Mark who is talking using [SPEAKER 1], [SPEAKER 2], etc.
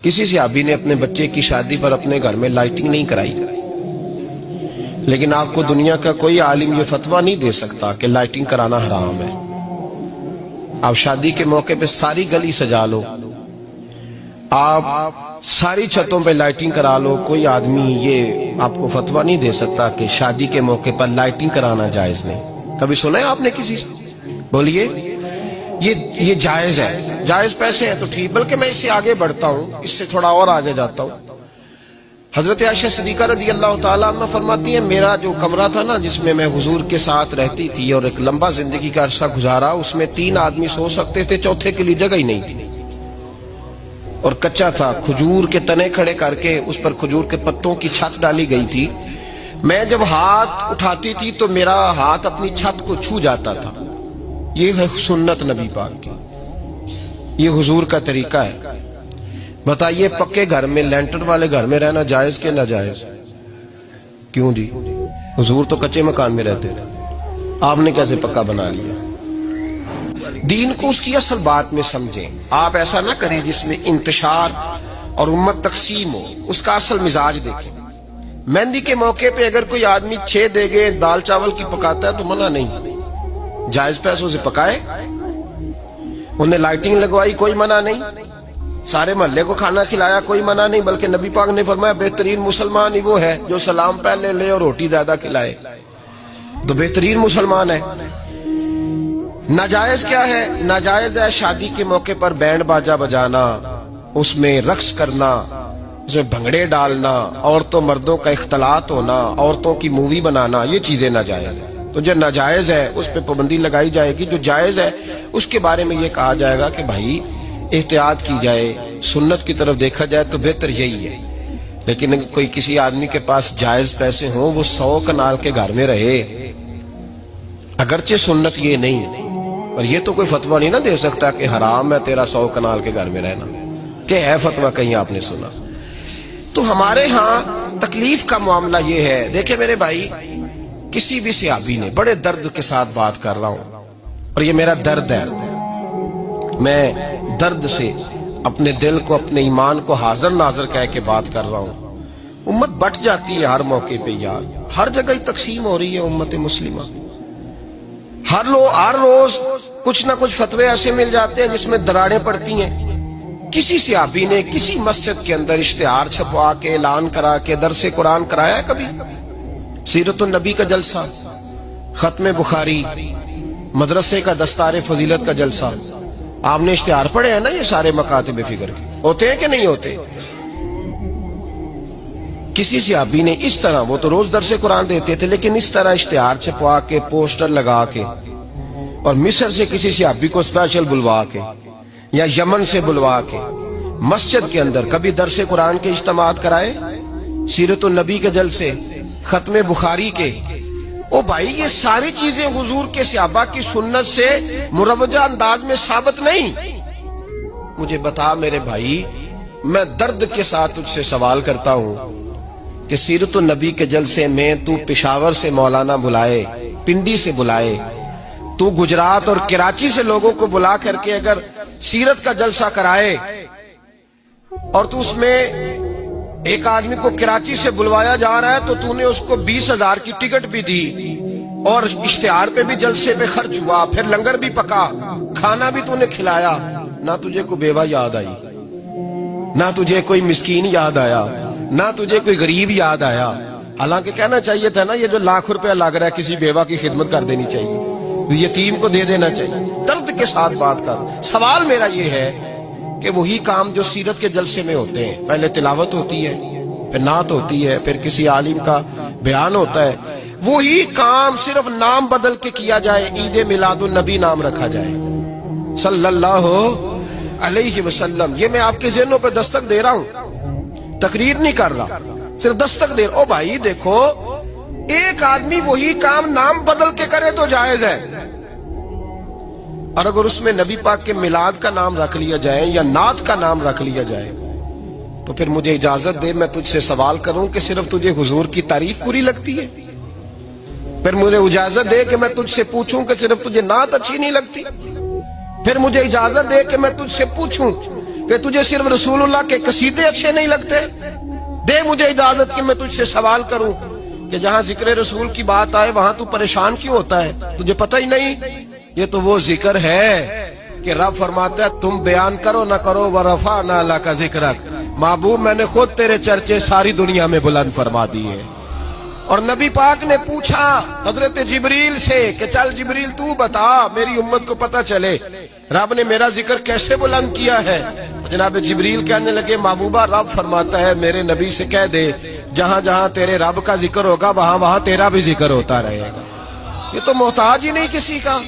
[SPEAKER 1] کسی صحابی نے اپنے بچے کی شادی پر اپنے گھر میں لائٹنگ نہیں کرائی، لیکن آپ کو دنیا کا کوئی عالم یہ فتویٰ نہیں دے سکتا کہ لائٹنگ کرانا حرام ہے۔ آپ شادی کے موقع پہ ساری گلی سجا لو، آپ ساری چھتوں پہ لائٹنگ کرا لو، کوئی آدمی یہ آپ کو فتویٰ نہیں دے سکتا کہ شادی کے موقع پر لائٹنگ کرانا جائز نہیں۔ کبھی سنا ہے آپ نے کسی سے؟ بولیے یہ جائز ہے، جائز پیسے ہیں تو ٹھیک، بلکہ میں اس سے آگے بڑھتا ہوں، اس سے تھوڑا اور آگے جاتا ہوں۔ حضرت عائشہ صدیقہ رضی اللہ تعالیٰ عنہ فرماتی ہیں، میرا جو کمرہ تھا نا جس میں حضور کے ساتھ رہتی تھی اور ایک لمبا زندگی کا عرصہ گزارا، اس میں 3 آدمی سو سکتے تھے، چوتھے کے لیے جگہ ہی نہیں تھی، اور کچا تھا، کھجور کے تنے کھڑے کر کے اس پر کھجور کے پتوں کی چھت ڈالی گئی تھی۔ میں جب ہاتھ اٹھاتی تھی تو میرا ہاتھ اپنی چھت کو چھو جاتا تھا۔ یہ ہے سنت نبی پاک کی، یہ حضور کا طریقہ ہے۔ بتائیے پکے گھر میں، لینٹر والے گھر میں رہنا جائز کہ ناجائز؟ کیوں جی؟ حضور تو کچے مکان میں رہتے تھے، آپ نے کیسے پکا بنا لیا؟ دین کو اس کی اصل بات میں سمجھیں، آپ ایسا نہ کریں جس میں انتشار اور امت تقسیم ہو، اس کا اصل مزاج دیکھیں۔ مہندی کے موقع پہ اگر کوئی آدمی 6 دیگیں دال چاول کی پکاتا ہے تو منع نہیں، جائز پیسوں سے پکائے۔ انہیں لائٹنگ لگوائی، کوئی منع نہیں، سارے محلے کو کھانا کھلایا، کوئی منع نہیں، بلکہ نبی پاک نے فرمایا بہترین مسلمان ہی وہ ہے جو سلام پہلے لے اور روٹی زیادہ کھلائے، تو بہترین مسلمان ہے۔ ناجائز کیا ہے؟ ناجائز ہے شادی کے موقع پر بینڈ باجا بجانا، اس میں رقص کرنا، اس میں بھنگڑے ڈالنا، عورتوں مردوں کا اختلاط ہونا، عورتوں کی مووی بنانا، یہ چیزیں ناجائز ہیں۔ تو جو ناجائز ہے اس پہ پابندی لگائی جائے گی، جو جائز ہے اس کے بارے میں یہ کہا جائے گا کہ بھائی احتیاط کی جائے، سنت کی طرف دیکھا جائے تو بہتر یہی ہے۔ لیکن اگر کوئی کسی آدمی کے پاس جائز پیسے ہوں، وہ 100 کنال کے گھر میں رہے، اگرچہ سنت یہ نہیں، اور یہ تو کوئی فتویٰ نہیں نہ دے سکتا کہ حرام ہے تیرا 100 کنال کے گھر میں رہنا، کہ ہے فتویٰ کہیں آپ نے سنا؟ تو ہمارے ہاں تکلیف کا معاملہ یہ ہے۔ دیکھیں میرے بھائی، کسی بھی صحابی نے، بڑے درد کے ساتھ بات کر رہا ہوں اور یہ میرا درد ہے، میں درد سے اپنے دل کو، اپنے ایمان کو حاضر ناظر کہہ کے بات کر رہا ہوں۔ امت بٹ جاتی ہے ہر موقع پہ یار، ہر جگہ ہی تقسیم ہو رہی ہے امت مسلمہ، ہر روز کچھ نہ کچھ فتوے ایسے مل جاتے ہیں جس میں دراڑیں پڑتی ہیں۔ کسی صحابی نے کسی مسجد کے اندر اشتہار چھپوا کے، اعلان کرا کے درس قرآن کرایا ہے کبھی؟ سیرت النبی کا جلسہ، ختم بخاری، مدرسے کا دستار فضیلت کا جلسہ، آپ نے اشتہار پڑھے ہیں نا یہ سارے مکاتب فکر کے، ہوتے ہیں کہ نہیں ہوتے؟ کسی صحابی نے اس طرح، وہ تو روز درس قرآن دیتے تھے، لیکن اس طرح اشتہار چھپوا کے، پوسٹر لگا کے، اور مصر سے کسی صحابی کو اسپیشل بلوا کے یا یمن سے بلوا کے مسجد کے اندر کبھی درس قرآن کے اجتماعات کرائے، سیرت النبی کے جلسے، ختم بخاری کے؟ او بھائی یہ ساری چیزیں حضور کے صحابہ کی سنت سے مروجہ انداز میں ثابت نہیں۔ مجھے بتا میرے بھائی، میں درد کے ساتھ تجھ سے سوال کرتا ہوں کہ سیرت النبی کے جلسے میں تو پشاور سے مولانا بلائے، پنڈی سے بلائے، تو گجرات اور کراچی سے لوگوں کو بلا کر کے اگر سیرت کا جلسہ کرائے، اور تو اس میں ایک آدمی کو کراچی سے بلوایا جا رہا ہے تو تو نے اس کو 20,000 کی ٹکٹ بھی دی، اور اشتہار پہ بھی جلسے پہ خرچ ہوا، پھر لنگر بھی پکا، کھانا بھی تو نے کھلایا، نہ تجھے کوئی بیوہ یاد آئی، نہ تجھے کوئی مسکین یاد آیا، نہ تجھے کوئی غریب یاد آیا؟ حالانکہ کہنا چاہیے تھا نا یہ جو لاکھ روپے لگ رہا ہے کسی بیوہ کی خدمت کر دینی چاہیے، یتیم کو دے دینا چاہیے۔ درد کے ساتھ بات کر، سوال میرا یہ ہے کہ وہی کام جو سیرت کے جلسے میں ہوتے ہیں، پہلے تلاوت ہوتی ہے، پھر نعت ہوتی ہے، پھر کسی عالم کا بیان ہوتا ہے، وہی کام صرف نام بدل کے کیا جائے، عید میلاد النبی نام رکھا جائے صلی اللہ علیہ وسلم۔ یہ میں آپ کے ذہنوں پہ دستک دے رہا ہوں، تقریر نہیں کر رہا، صرف دستک دے رہا۔ او بھائی دیکھو، ایک آدمی وہی کام نام بدل کے کرے تو جائز ہے، اور اگر اس میں نبی پاک کے میلاد کا نام رکھ لیا جائے یا نعت کا نام رکھ لیا جائے تو پھر مجھے اجازت دے میں تجھ سے سوال کروں کہ صرف تجھے حضور کی تعریف پوری لگتی ہے؟ پھر مجھے اجازت دے کہ میں تجھ سے پوچھوں کہ صرف تجھے نعت اچھی نہیں لگتی؟ پھر مجھے اجازت دے کہ میں تجھ سے پوچھوں کہ تجھے صرف رسول اللہ کے قصیدے اچھے نہیں لگتے؟ دے مجھے اجازت کہ میں تجھ سے سوال کروں کہ جہاں ذکر رسول کی بات آئے وہاں تو پریشان کیوں ہوتا ہے؟ تجھے پتہ ہی نہیں یہ تو وہ ذکر ہے کہ رب فرماتا ہے تم بیان کرو نہ کرو وَرَفَعْنَا لَكَ ذِكْرَكَ، محبوب میں نے خود تیرے چرچے ساری دنیا میں بلند فرما دیے۔ اور نبی پاک نے پوچھا حضرت جبریل سے کہ چل جبریل تو بتا میری امت کو پتہ چلے رب نے میرا ذکر کیسے بلند کیا ہے۔ جناب جبریل کہنے لگے محبوبہ رب فرماتا ہے میرے نبی سے کہہ دے جہاں جہاں تیرے رب کا ذکر ہوگا وہاں وہاں تیرا بھی ذکر ہوتا رہے گا۔ یہ تو محتاج ہی نہیں کسی کا۔